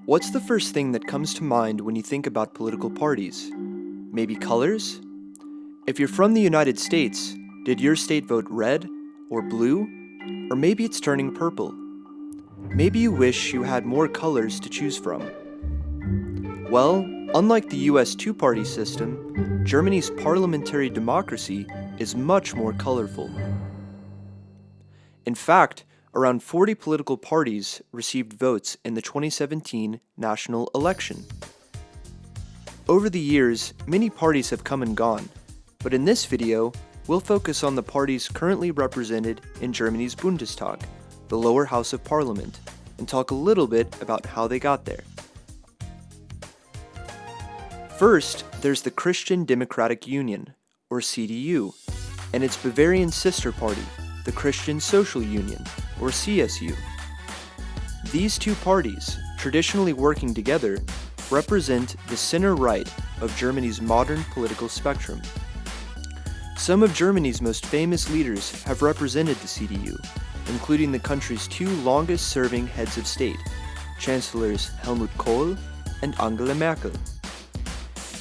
What's the first thing that comes to mind when you think about political parties? Maybe colors? If you're from the United States, did your state vote red or blue? Or maybe it's turning purple. Maybe you wish you had more colors to choose from. Well, unlike the US two-party system, Germany's parliamentary democracy is much more colorful. In fact, around 40 political parties received votes in the 2017 national election. Over the years, many parties have come and gone, but in this video, we'll focus on the parties currently represented in Germany's Bundestag, the lower house of parliament, and talk a little bit about how they got there. First, there's the Christian Democratic Union, or CDU, and its Bavarian sister party, the Christian Social Union, or CSU. These two parties, traditionally working together, represent the center-right of Germany's modern political spectrum. Some of Germany's most famous leaders have represented the CDU, including the country's two longest-serving heads of state, Chancellors Helmut Kohl and Angela Merkel.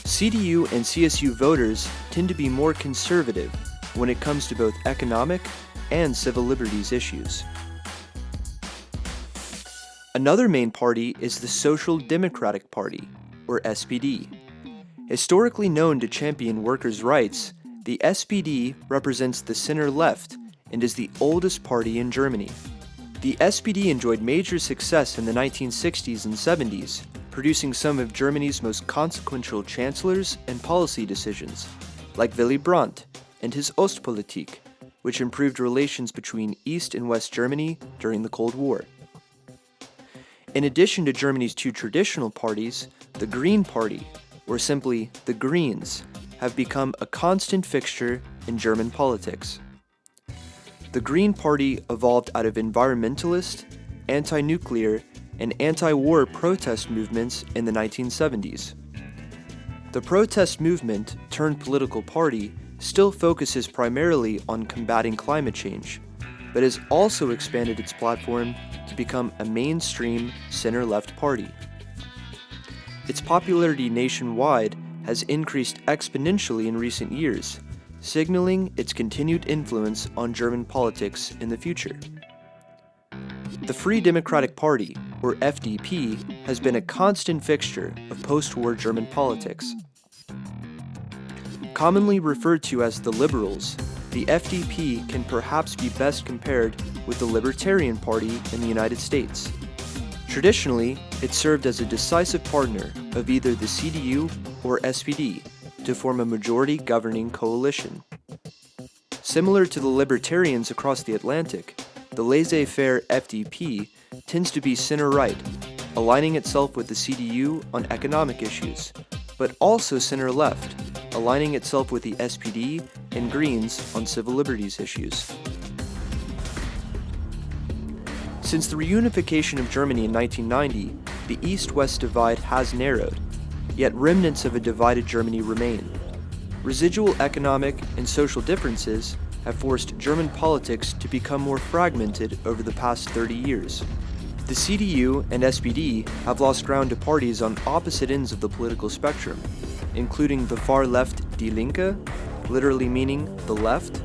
CDU and CSU voters tend to be more conservative when it comes to both economic and civil liberties issues. Another main party is the Social Democratic Party, or SPD. Historically known to champion workers' rights, the SPD represents the center-left and is the oldest party in Germany. The SPD enjoyed major success in the 1960s and 70s, producing some of Germany's most consequential chancellors and policy decisions, like Willy Brandt and his Ostpolitik, which improved relations between East and West Germany during the Cold War. In addition to Germany's two traditional parties, the Green Party, or simply the Greens, have become a constant fixture in German politics. The Green Party evolved out of environmentalist, anti-nuclear, and anti-war protest movements in the 1970s. The protest movement, turned political party, still focuses primarily on combating climate change, but has also expanded its platform to become a mainstream center-left party. Its popularity nationwide has increased exponentially in recent years, signaling its continued influence on German politics in the future. The Free Democratic Party, or FDP, has been a constant fixture of post-war German politics. Commonly referred to as the Liberals, the FDP can perhaps be best compared with the Libertarian Party in the United States. Traditionally, it served as a decisive partner of either the CDU or SPD to form a majority governing coalition. Similar to the Libertarians across the Atlantic, the laissez-faire FDP tends to be center-right, aligning itself with the CDU on economic issues, but also center-left, aligning itself with the SPD and Greens on civil liberties issues. Since the reunification of Germany in 1990, the East-West divide has narrowed, yet remnants of a divided Germany remain. Residual economic and social differences have forced German politics to become more fragmented over the past 30 years. The CDU and SPD have lost ground to parties on opposite ends of the political spectrum, including the far-left Die Linke, literally meaning the left,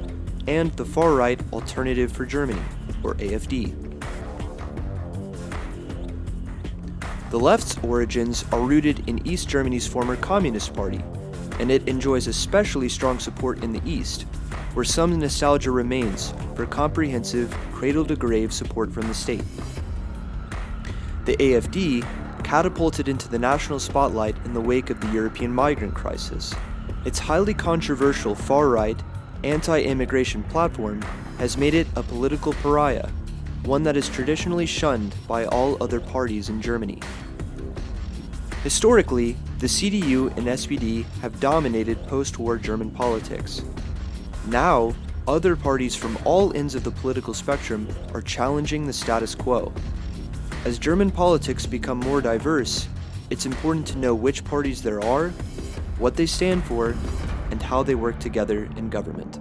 and the far-right Alternative for Germany, or AfD. The left's origins are rooted in East Germany's former Communist Party, and it enjoys especially strong support in the East, where some nostalgia remains for comprehensive, cradle-to-grave support from the state. The AfD catapulted into the national spotlight in the wake of the European migrant crisis. Its highly controversial far-right, anti-immigration platform has made it a political pariah, one that is traditionally shunned by all other parties in Germany. Historically, the CDU and SPD have dominated post-war German politics. Now, other parties from all ends of the political spectrum are challenging the status quo. As German politics become more diverse, it's important to know which parties there are, what they stand for, and how they work together in government.